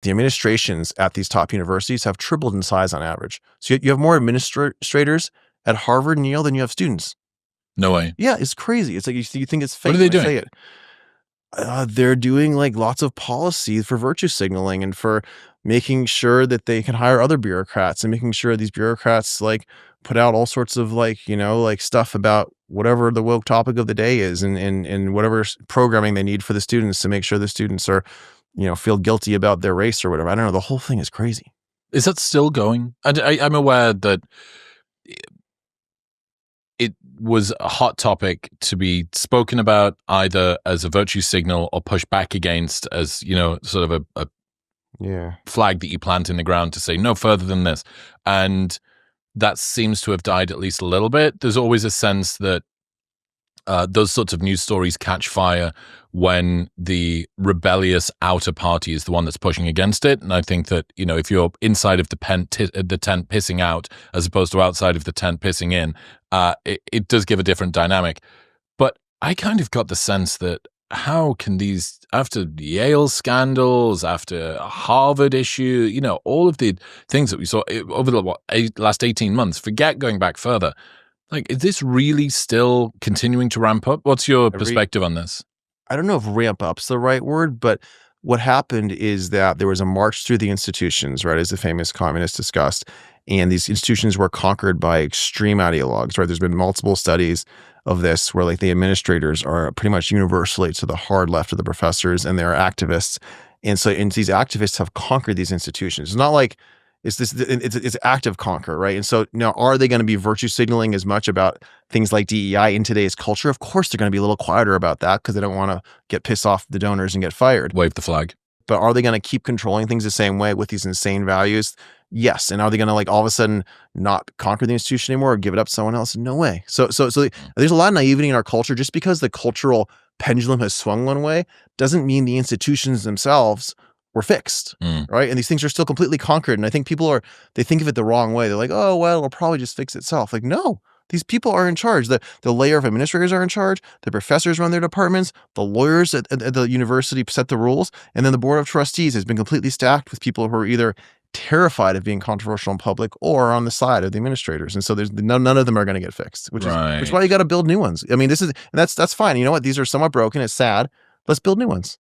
the administrations at these top universities have tripled in size on average. So you have more administrators at Harvard and Yale than you have students. No way. Yeah, it's crazy. It's like you think it's fake. What are they when I say doing? it. They're doing like lots of policy for virtue signaling and for making sure that they can hire other bureaucrats and making sure these bureaucrats like put out all sorts of like, like stuff about whatever the woke topic of the day is and whatever programming they need for the students to make sure the students are, feel guilty about their race or whatever. I don't know. The whole thing is crazy. Is that still going? I'm aware that it was a hot topic to be spoken about either as a virtue signal or pushed back against as, sort of a flag that you plant in the ground to say no further than this. And that seems to have died at least a little bit. There's always a sense that those sorts of news stories catch fire when the rebellious outer party is the one that's pushing against it. And I think that, if you're inside of the tent pissing out as opposed to outside of the tent pissing in, it does give a different dynamic. But I kind of got the sense that how can these, after Yale scandals, after a Harvard issue, all of the things that we saw over the last 18 months, forget going back further, like, is this really still continuing to ramp up? What's your perspective on this? I don't know if ramp up's the right word, but what happened is that there was a march through the institutions, right, as the famous communists discussed, and these institutions were conquered by extreme ideologues, right? There's been multiple studies of this where like the administrators are pretty much universally to the hard left of the professors and they're activists. And these activists have conquered these institutions. It's not like it's active conquer, right? And so now, are they going to be virtue signaling as much about things like DEI in today's culture? Of course, they're going to be a little quieter about that because they don't want to get pissed off the donors and get fired. Wave the flag. But are they going to keep controlling things the same way with these insane values? Yes. And are they going to like all of a sudden not conquer the institution anymore or give it up to someone else? No way. So there's a lot of naivety in our culture. Just because the cultural pendulum has swung one way doesn't mean the institutions themselves were fixed, right? And these things are still completely conquered. And I think they think of it the wrong way. They're like, oh, well, it'll probably just fix itself. Like, no, these people are in charge. The layer of administrators are in charge. The professors run their departments. The lawyers at the university set the rules. And then the board of trustees has been completely stacked with people who are either terrified of being controversial in public or on the side of the administrators. And so there's none of them are going to get fixed, which is why you got to build new ones. I mean, that's fine. You know what? These are somewhat broken. It's sad. Let's build new ones.